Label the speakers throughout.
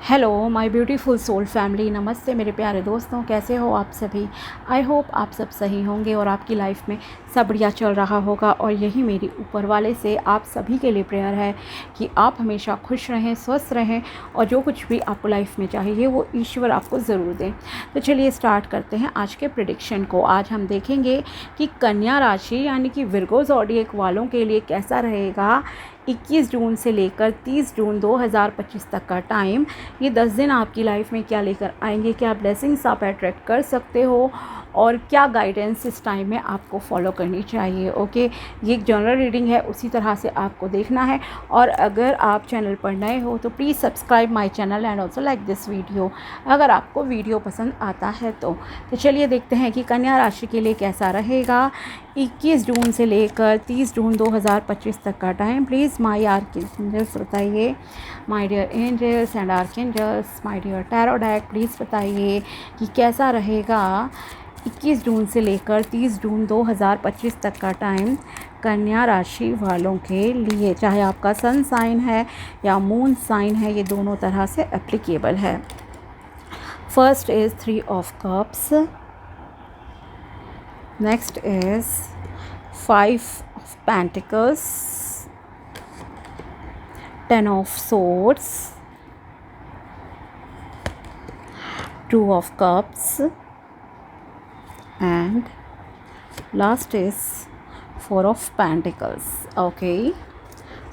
Speaker 1: Hello my beautiful soul family, नमस्ते मेरे प्यारे दोस्तों, कैसे हो आप सभी। आई होप आप सब सही होंगे और आपकी लाइफ में सब बढ़िया चल रहा होगा। और यही मेरी ऊपर वाले से आप सभी के लिए प्रेयर है कि आप हमेशा खुश रहें, स्वस्थ रहें और जो कुछ भी आपको लाइफ में चाहिए वो ईश्वर आपको ज़रूर दें। तो चलिए स्टार्ट करते हैं आज के प्रेडिक्शन को। आज हम देखेंगे कि कन्या राशि यानी कि विर्गो ज़ोडिएक वालों के लिए कैसा रहेगा 21 जून से लेकर 30 जून 2025 तक का टाइम। ये 10 दिन आपकी लाइफ में क्या लेकर आएंगे, क्या ब्लेसिंग्स आप अट्रैक्ट कर सकते हो और क्या गाइडेंस इस टाइम में आपको फॉलो करनी चाहिए। ओके, ये एक जनरल रीडिंग है, उसी तरह से आपको देखना है। और अगर आप चैनल पर नए हो तो please subscribe my channel and also like this video अगर आपको वीडियो पसंद आता है तो चलिए देखते हैं कि कन्या राशि के लिए कैसा रहेगा 21 जून से लेकर 30 जून 2025 तक का टाइम। प्लीज़ माय आर्कएंजल्स बताइए, my dear angels and archangels, my dear tarot deck please बताइए कि कैसा रहेगा 21 जून से लेकर 30 जून 2025 तक का टाइम कन्या राशि वालों के लिए। चाहे आपका सन साइन है या मून साइन है, ये दोनों तरह से एप्लीकेबल है। First is 3 of cups, next is 5 of pentacles, 10 of swords, 2 of cups and last is 4 of pentacles. Okay,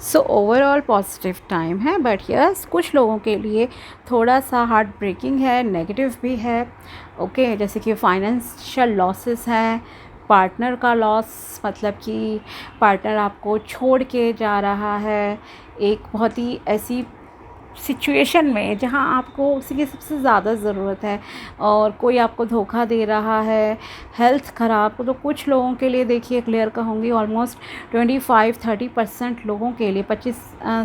Speaker 1: so overall positive time है, बट यस कुछ लोगों के लिए थोड़ा सा हार्ट ब्रेकिंग है, नेगेटिव भी है। ओके, जैसे कि फाइनेंशियल लॉसेस हैं, पार्टनर का लॉस, मतलब कि पार्टनर आपको छोड़ के जा रहा है एक बहुत ही ऐसी सिचुएशन में जहां आपको उसी की सबसे ज़्यादा ज़रूरत है और कोई आपको धोखा दे रहा है। हेल्थ ख़राब, तो कुछ लोगों के लिए देखिए क्लियर कहूँगी ऑलमोस्ट 25-30% लोगों के लिए, 25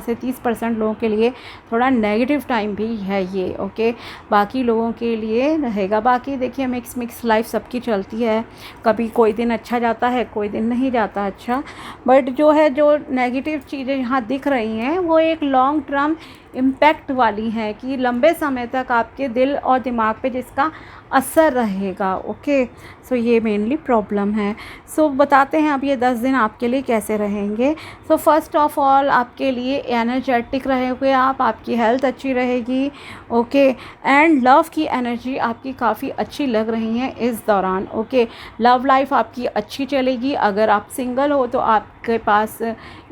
Speaker 1: से 30% लोगों के लिए थोड़ा नेगेटिव टाइम भी है ये। ओके, बाकी लोगों के लिए रहेगा। बाकी देखिए मिक्स लाइफ सबकी चलती है, कभी कोई दिन अच्छा जाता है, कोई दिन नहीं जाता अच्छा। बट जो नेगेटिव चीज़ें यहाँ दिख रही हैं वो एक लॉन्ग टर्म इम्पैक्ट वाली हैं कि लंबे समय तक आपके दिल और दिमाग पे जिसका असर रहेगा। ओके, सो ये मेनली प्रॉब्लम है। सो बताते हैं अब ये 10 दिन आपके लिए कैसे रहेंगे। सो फर्स्ट ऑफ ऑल आपके लिए एनर्जेटिक रहेंगे आप, आपकी हेल्थ अच्छी रहेगी। ओके, एंड लव की एनर्जी आपकी काफ़ी अच्छी लग रही है इस दौरान। ओके, लव लाइफ आपकी अच्छी चलेगी। अगर आप सिंगल हो तो आपके पास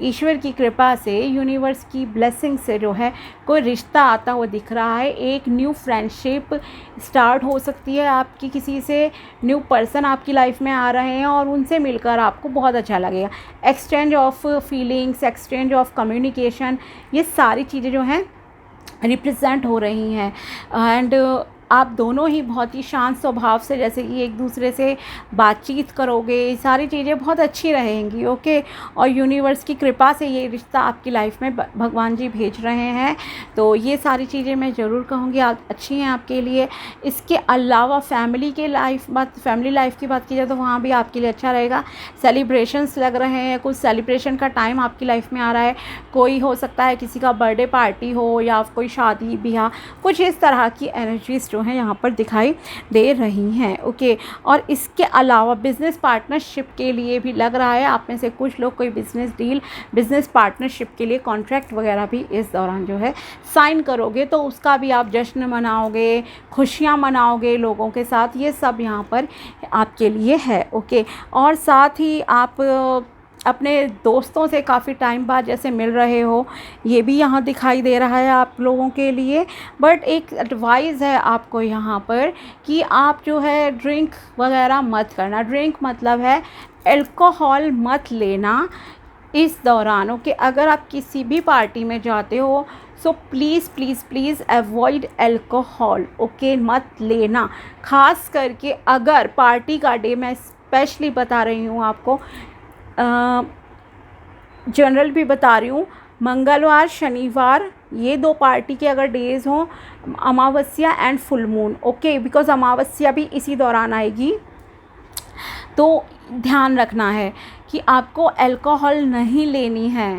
Speaker 1: ईश्वर की कृपा से, यूनिवर्स की ब्लेसिंग से जो है कोई रिश्ता आता हुआ दिख रहा है। एक न्यू फ्रेंडशिप स्टार्ट हो सकती है आपकी, किसी से न्यू पर्सन आपकी लाइफ में आ रहे हैं और उनसे मिलकर आपको बहुत अच्छा लगेगा। Exchange of feelings, exchange of communication, ये सारी चीज़ें जो हैं रिप्रेजेंट हो रही हैं। एंड आप दोनों ही बहुत ही शांत स्वभाव से जैसे कि एक दूसरे से बातचीत करोगे, सारी चीज़ें बहुत अच्छी रहेंगी। ओके, और यूनिवर्स की कृपा से ये रिश्ता आपकी लाइफ में भगवान जी भेज रहे हैं, तो ये सारी चीज़ें मैं ज़रूर कहूँगी अच्छी हैं आपके लिए। इसके अलावा फैमिली लाइफ की बात की जाए तो वहाँ भी आपके लिए अच्छा रहेगा। सेलिब्रेशंस लग रहे हैं, कुछ सेलिब्रेशन का टाइम आपकी लाइफ में आ रहा है। कोई हो सकता है किसी का बर्थडे पार्टी हो या कोई शादी ब्याह, कुछ इस तरह की एनर्जीज जो हैं यहाँ पर दिखाई दे रही हैं। ओके, और इसके अलावा बिज़नेस पार्टनरशिप के लिए भी लग रहा है आप में से कुछ लोग कोई बिज़नेस डील, बिज़नेस पार्टनरशिप के लिए कॉन्ट्रैक्ट वगैरह भी इस दौरान जो है साइन करोगे, तो उसका भी आप जश्न मनाओगे, खुशियाँ मनाओगे लोगों के साथ। ये सब यहाँ पर आपके लिए है। ओके, और साथ ही आप अपने दोस्तों से काफ़ी टाइम बाद जैसे मिल रहे हो, ये भी यहाँ दिखाई दे रहा है आप लोगों के लिए। बट एक एडवाइस है आपको यहाँ पर कि आप जो है ड्रिंक वगैरह मत करना। ड्रिंक मतलब है अल्कोहल मत लेना इस दौरान। ओके, अगर आप किसी भी पार्टी में जाते हो so please please please avoid alcohol. Okay, मत लेना। ख़ास करके अगर पार्टी का डे, मैं स्पेशली बता रही हूँ आपको, जनरल भी बता रही हूँ, मंगलवार शनिवार ये 2 पार्टी के अगर डेज़ हों, अमावस्या and full moon. Okay, because अमावस्या भी इसी दौरान आएगी, तो ध्यान रखना है कि आपको अल्कोहल नहीं लेनी है।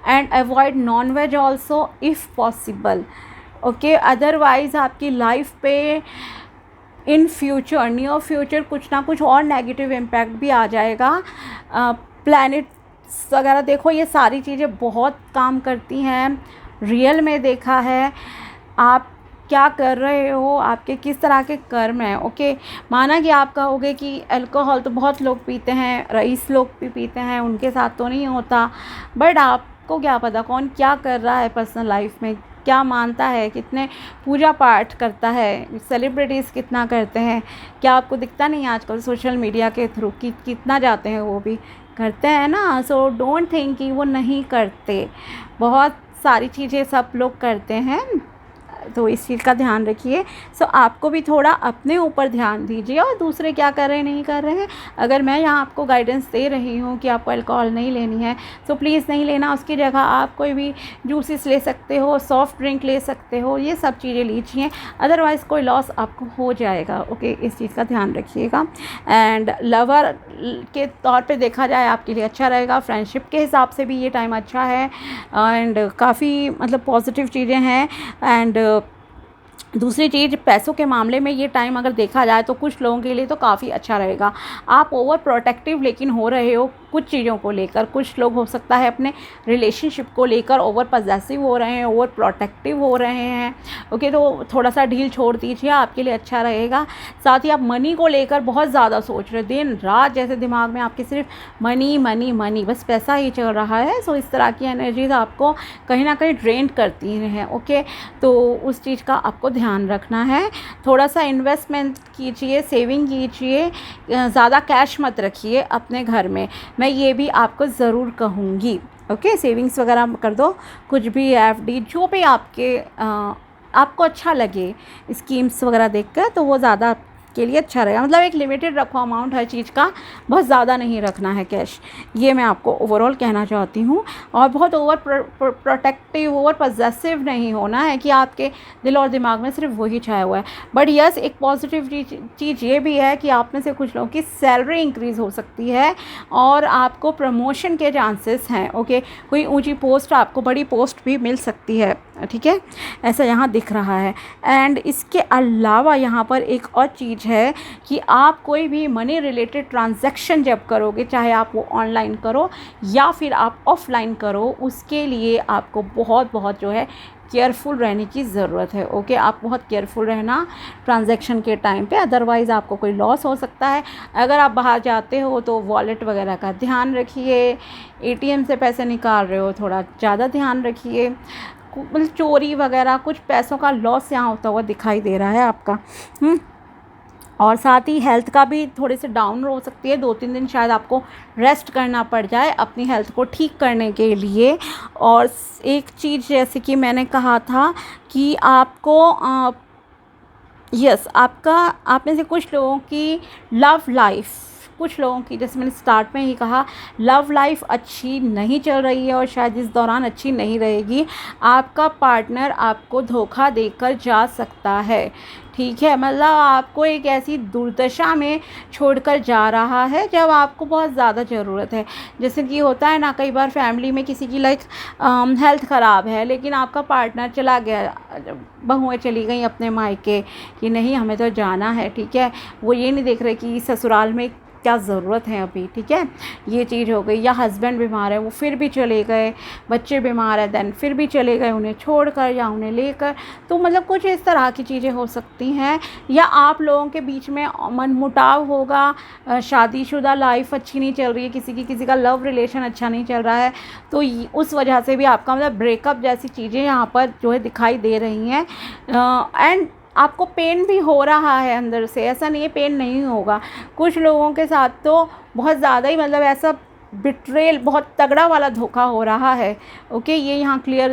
Speaker 1: And avoid non veg also if possible. Okay. Otherwise आपकी लाइफ पे इन फ्यूचर, नियर फ्यूचर कुछ ना कुछ और नेगेटिव इम्पैक्ट भी आ जाएगा। प्लैनेट्स वगैरह देखो, ये सारी चीज़ें बहुत काम करती हैं, रियल में देखा है। आप क्या कर रहे हो, आपके किस तरह के कर्म हैं। ओके, माना कि आप कहोगे कि अल्कोहल तो बहुत लोग पीते हैं, रईस लोग भी पीते हैं, उनके साथ तो नहीं होता, बट आपको क्या पता कौन क्या कर रहा है पर्सनल लाइफ में, क्या मानता है, कितने पूजा पाठ करता है, सेलिब्रिटीज़ कितना करते हैं, क्या आपको दिखता नहीं आजकल सोशल मीडिया के थ्रू कि कितना जाते हैं, वो भी करते हैं ना। सो डोंट थिंक कि वो नहीं करते, बहुत सारी चीज़ें सब लोग करते हैं, तो इस चीज़ का ध्यान रखिए। सो आपको भी थोड़ा अपने ऊपर ध्यान दीजिए और दूसरे क्या कर रहे हैं नहीं कर रहे हैं। अगर मैं यहाँ आपको गाइडेंस दे रही हूँ कि आपको अल्कोहल नहीं लेनी है, तो प्लीज़ नहीं लेना, उसकी जगह आप कोई भी जूसेस ले सकते हो, सॉफ्ट ड्रिंक ले सकते हो, ये सब चीज़ें लीजिए, अदरवाइज़ कोई लॉस आपको हो जाएगा। ओके, इस चीज़ का ध्यान रखिएगा। एंड लवर के तौर पे देखा जाए आपके लिए अच्छा रहेगा, फ्रेंडशिप के हिसाब से भी ये टाइम अच्छा है, एंड काफ़ी मतलब पॉजिटिव चीज़ें हैं। एंड दूसरी चीज़, पैसों के मामले में ये टाइम अगर देखा जाए तो कुछ लोगों के लिए तो काफ़ी अच्छा रहेगा। आप ओवर प्रोटेक्टिव लेकिन हो रहे हो कुछ चीज़ों को लेकर, कुछ लोग हो सकता है अपने रिलेशनशिप को लेकर ओवर पॉसेसिव हो रहे हैं, ओवर प्रोटेक्टिव हो रहे हैं। ओके, तो थोड़ा सा ढील छोड़ दीजिए, आपके लिए अच्छा रहेगा। साथ ही आप मनी को लेकर बहुत ज़्यादा सोच रहे, दिन रात जैसे दिमाग में आपके सिर्फ मनी मनी मनी, बस पैसा ही चल रहा है। सो इस तरह की एनर्जीज आपको कहीं ना कहीं ड्रेन करती हैं। ओके, तो उस चीज़ का आपको ध्यान रखना है। थोड़ा सा इन्वेस्टमेंट कीजिए, सेविंग कीजिए, ज़्यादा कैश मत रखिए अपने घर में, मैं ये भी आपको ज़रूर कहूँगी। ओके, सेविंग्स वगैरह कर दो, कुछ भी एफडी जो भी आपको अच्छा लगे स्कीम्स वगैरह देखकर, तो वो ज़्यादा के लिए अच्छा रहेगा। मतलब एक लिमिटेड रखो अमाउंट हर चीज़ का, बहुत ज़्यादा नहीं रखना है कैश, ये मैं आपको ओवरऑल कहना चाहती हूँ। और बहुत ओवर प्रोटेक्टिव, ओवर पॉसेसिव नहीं होना है कि आपके दिल और दिमाग में सिर्फ वही छाया हुआ है। बट यस, एक पॉजिटिव चीज़ ये भी है कि आप में से कुछ लोगों की सैलरी इंक्रीज़ हो सकती है और आपको प्रमोशन के चांसेस हैं। ओके, कोई ऊँची पोस्ट, आपको बड़ी पोस्ट भी मिल सकती है, ठीक है, ऐसा यहाँ दिख रहा है। एंड इसके अलावा यहाँ पर एक और चीज़ है कि आप कोई भी मनी रिलेटेड ट्रांजैक्शन जब करोगे, चाहे आप वो ऑनलाइन करो या फिर आप ऑफलाइन करो, उसके लिए आपको बहुत बहुत जो है केयरफुल रहने की ज़रूरत है। ओके, आप बहुत केयरफुल रहना ट्रांजैक्शन के टाइम पे, अदरवाइज़ आपको कोई लॉस हो सकता है। अगर आप बाहर जाते हो तो वॉलेट वगैरह का ध्यान रखिए, एटीएम से पैसे निकाल रहे हो थोड़ा ज़्यादा ध्यान रखिए, मतलब चोरी वगैरह कुछ पैसों का लॉस यहाँ होता हुआ दिखाई दे रहा है आपका। और साथ ही हेल्थ का भी थोड़े से डाउन हो सकती है, 2-3 दिन शायद आपको रेस्ट करना पड़ जाए अपनी हेल्थ को ठीक करने के लिए। और एक चीज़ जैसे कि मैंने कहा था कि आपको आप में से कुछ लोगों की लव लाइफ, कुछ लोगों की, जैसे मैंने स्टार्ट में ही कहा, लव लाइफ अच्छी नहीं चल रही है और शायद इस दौरान अच्छी नहीं रहेगी। आपका पार्टनर आपको धोखा देकर जा सकता है, ठीक है, मतलब आपको एक ऐसी दुर्दशा में छोड़कर जा रहा है जब आपको बहुत ज़्यादा ज़रूरत है। जैसे कि होता है ना, कई बार फैमिली में किसी की हेल्थ ख़राब है, लेकिन आपका पार्टनर चला गया, बहुएं चली गई अपने मायके कि नहीं हमें तो जाना है, ठीक है, वो ये नहीं देख रहे कि ससुराल में क्या ज़रूरत है अभी, ठीक है, ये चीज़ हो गई। या हस्बैंड बीमार है, वो फिर भी चले गए, बच्चे बीमार है, देन फिर भी चले गए उन्हें छोड़कर या उन्हें लेकर। तो मतलब कुछ इस तरह की चीज़ें हो सकती हैं। या आप लोगों के बीच में मनमुटाव होगा, शादीशुदा लाइफ अच्छी नहीं चल रही है, किसी का लव रिलेशन अच्छा नहीं चल रहा है, तो उस वजह से भी आपका मतलब ब्रेकअप जैसी चीज़ें यहाँ पर जो है दिखाई दे रही हैं। एंड आपको पेन भी हो रहा है अंदर से, ऐसा नहीं है पेन नहीं होगा। कुछ लोगों के साथ तो बहुत ज़्यादा ही मतलब ऐसा बिट्रेल, बहुत तगड़ा वाला धोखा हो रहा है। ओके, ये यहाँ क्लियर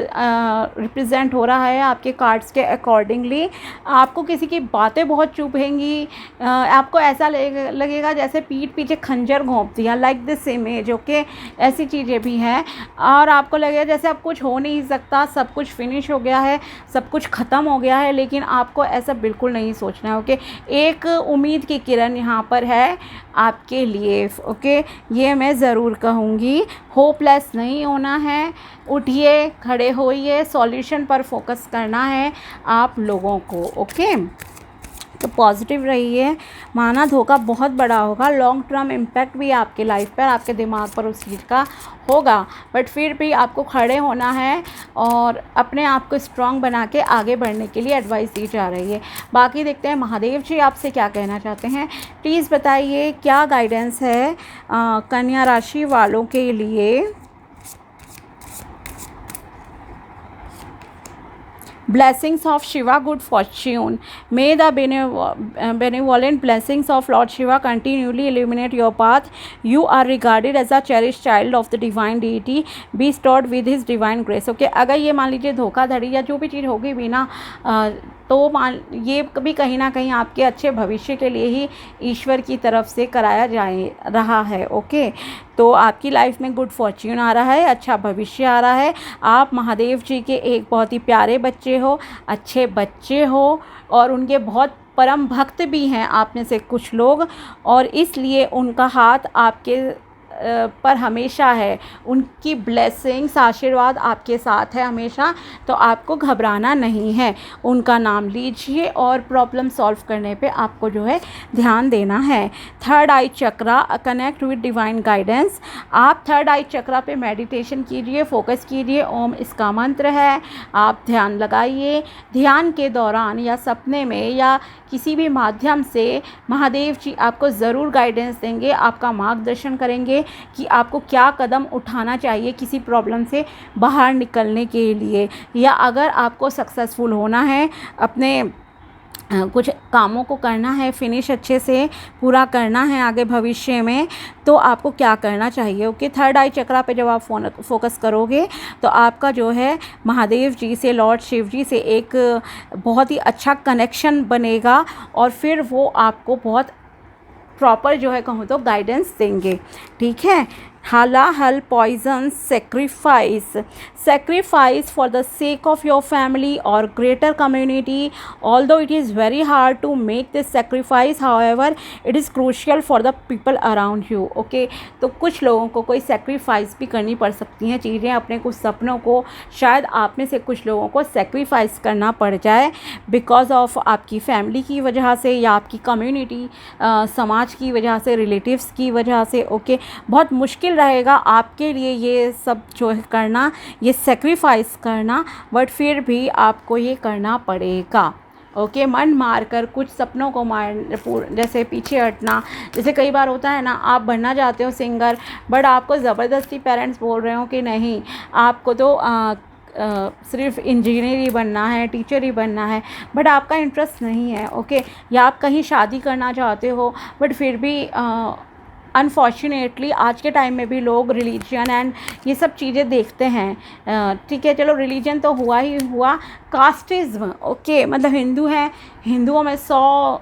Speaker 1: रिप्रेजेंट हो रहा है आपके कार्ड्स के अकॉर्डिंगली। आपको किसी की बातें बहुत चुभेंगी, आपको ऐसा लगेगा जैसे पीठ पीछे खंजर घोंप दिया, लाइक दिस इमेज। ओके, ऐसी चीज़ें भी हैं और आपको लगेगा जैसे अब कुछ हो नहीं सकता, सब कुछ फिनिश हो गया है, सब कुछ ख़त्म हो गया है, लेकिन आपको ऐसा बिल्कुल नहीं सोचना है। ओके, एक उम्मीद की किरण यहाँ पर है आपके लिए। ओके, ये मैं ज़रूर ज़रूर कहूँगी, होपलेस नहीं होना है, उठिए, खड़े होइए, सॉल्यूशन पर फोकस करना है आप लोगों को। ओके, तो पॉजिटिव रहिए। माना धोखा बहुत बड़ा होगा, लॉन्ग टर्म इम्पैक्ट भी आपके लाइफ पर, आपके दिमाग पर उस चीज़ का होगा, बट फिर भी आपको खड़े होना है और अपने आप को स्ट्रॉन्ग बना के आगे बढ़ने के लिए एडवाइस दी जा रही है। बाकी देखते हैं महादेव जी आपसे क्या कहना चाहते हैं। प्लीज़ बताइए क्या गाइडेंस है कन्या राशि वालों के लिए। Blessings of Shiva, good fortune. May the benevolent blessings of Lord Shiva continually illuminate your path. You are regarded as a cherished child of the divine deity, bestowed with his divine grace. Okay, अगर ये मान लीजिए धोखाधड़ी या जो भी चीज़ होगी भी ना, तो मान ये कभी कहीं ना कहीं आपके अच्छे भविष्य के लिए ही ईश्वर की तरफ से कराया रहा है। ओके, तो आपकी लाइफ में गुड फॉर्च्यून आ रहा है, अच्छा भविष्य आ रहा है। आप महादेव जी के एक बहुत ही प्यारे बच्चे हो, अच्छे बच्चे हो, और उनके बहुत परम भक्त भी हैं आप में से कुछ लोग, और इसलिए उनका हाथ आपके पर हमेशा है, उनकी ब्लेसिंग्स, आशीर्वाद आपके साथ है हमेशा। तो आपको घबराना नहीं है, उनका नाम लीजिए और प्रॉब्लम सॉल्व करने पे आपको जो है ध्यान देना है। Third I chakra, connect with divine guidance. आप थर्ड आई चक्रा पे मेडिटेशन कीजिए, फोकस कीजिए। ओम इसका मंत्र है, आप ध्यान लगाइए। ध्यान के दौरान या सपने में या किसी भी माध्यम से महादेव जी आपको ज़रूर गाइडेंस देंगे, आपका मार्गदर्शन करेंगे कि आपको क्या कदम उठाना चाहिए किसी प्रॉब्लम से बाहर निकलने के लिए, या अगर आपको सक्सेसफुल होना है, अपने कुछ कामों को करना है, फिनिश अच्छे से पूरा करना है आगे भविष्य में, तो आपको क्या करना चाहिए। ओके, थर्ड आई चक्रा पे जब आप फोकस करोगे तो आपका जो है महादेव जी से, लॉर्ड शिव जी से एक बहुत ही अच्छा कनेक्शन बनेगा, और फिर वो आपको बहुत प्रॉपर जो है कहूँ तो गाइडेंस देंगे। ठीक है, हलाहल poison sacrifice for the sake of your family or greater community. Although it is very hard to make this sacrifice, however it is crucial for the people around you. Okay, तो कुछ लोगों को कोई sacrifice भी करनी पड़ सकती हैं चीज़ें, अपने कुछ सपनों को शायद आप में से कुछ लोगों को सेक्रीफाइस करना पड़ जाए बिकॉज ऑफ आपकी फैमिली की वजह से, या आपकी कम्युनिटी समाज की वजह से, रिलेटिव्स की वजह से। ओके, बहुत मुश्किल रहेगा आपके लिए ये सब जो है करना, ये सेक्रीफाइस करना, बट फिर भी आपको ये करना पड़ेगा। ओके, मन मार कर कुछ सपनों को जैसे पीछे हटना, जैसे कई बार होता है ना, आप बनना चाहते हो सिंगर, बट आपको ज़बरदस्ती पेरेंट्स बोल रहे हो कि नहीं, आपको तो सिर्फ इंजीनियर ही बनना है, टीचर ही बनना है, बट आपका इंटरेस्ट नहीं है। ओके, या आप कहीं शादी करना चाहते हो, बट फिर भी अनफॉर्चुनेटली आज के टाइम में भी लोग रिलीजन एंड ये सब चीज़ें देखते हैं। ठीक है, चलो रिलीजन तो हुआ ही हुआ, कास्टिज़्म। ओके, मतलब हिंदू हैं, हिंदुओं में 100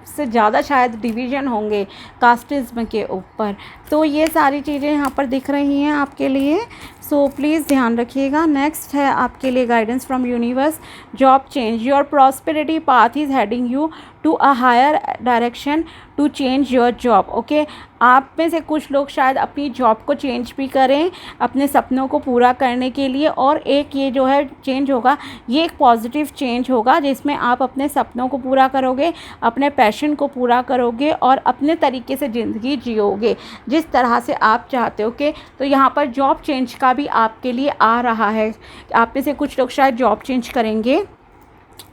Speaker 1: से ज़्यादा शायद डिवीज़न होंगे कास्टिज़्म के ऊपर। तो ये सारी चीज़ें यहाँ पर दिख रही हैं आपके लिए, सो प्लीज़ ध्यान रखिएगा। नेक्स्ट है आपके लिए guidance from universe, job change. Your prosperity path is heading you to a higher direction to change your job. Okay, आप में से कुछ लोग शायद अपनी जॉब को चेंज भी करें अपने सपनों को पूरा करने के लिए, और एक ये जो है चेंज होगा, ये एक पॉजिटिव चेंज होगा जिसमें आप अपने सपनों को पूरा करोगे, अपने पैशन को पूरा करोगे और अपने तरीके से ज़िंदगी जियोगे जिस तरह से आप चाहते हो। ओके, तो यहाँ पर जॉब चेंज का भी आपके लिए आ रहा है। आप में से कुछ लोग शायद जॉब चेंज करेंगे,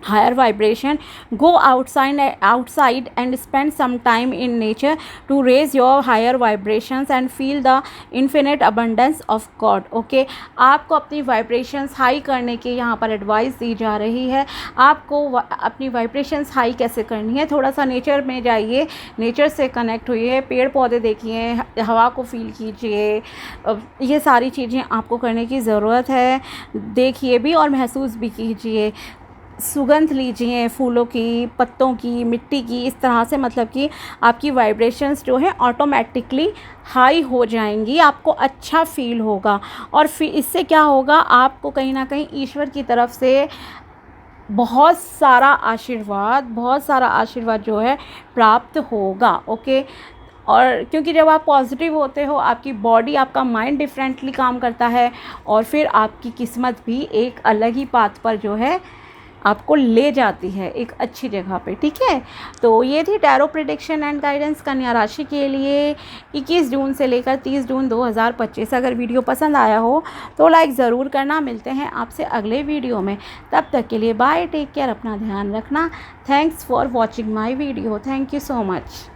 Speaker 1: higher vibration, go outside and spend some time in nature to raise your higher vibrations and feel the infinite abundance of God. Okay, आपको अपनी vibrations हाई करने की यहाँ पर एडवाइस दी जा रही है। आपको अपनी vibrations हाई कैसे करनी है, थोड़ा सा नेचर में जाइए, नेचर से कनेक्ट हुइए, पेड़ पौधे देखिए, हवा को फील कीजिए, ये सारी चीज़ें आपको करने की ज़रूरत है। देखिए भी और महसूस भी कीजिए, सुगंध लीजिए फूलों की, पत्तों की, मिट्टी की, इस तरह से मतलब कि आपकी वाइब्रेशंस जो है ऑटोमेटिकली हाई हो जाएंगी, आपको अच्छा फील होगा, और फिर इससे क्या होगा, आपको कहीं ना कहीं ईश्वर की तरफ से बहुत सारा आशीर्वाद जो है प्राप्त होगा। ओके, और क्योंकि जब आप पॉजिटिव होते हो आपकी बॉडी, आपका माइंड डिफरेंटली काम करता है और फिर आपकी किस्मत भी एक अलग ही पाथ पर जो है आपको ले जाती है एक अच्छी जगह पे, ठीक है। तो ये थी टैरो प्रेडिक्शन एंड गाइडेंस कन्या राशि के लिए 21 जून से लेकर 30 जून 2025। अगर वीडियो पसंद आया हो तो लाइक ज़रूर करना। मिलते हैं आपसे अगले वीडियो में, तब तक के लिए बाय, टेक केयर, अपना ध्यान रखना। Thanks for watching my video, thank you so much.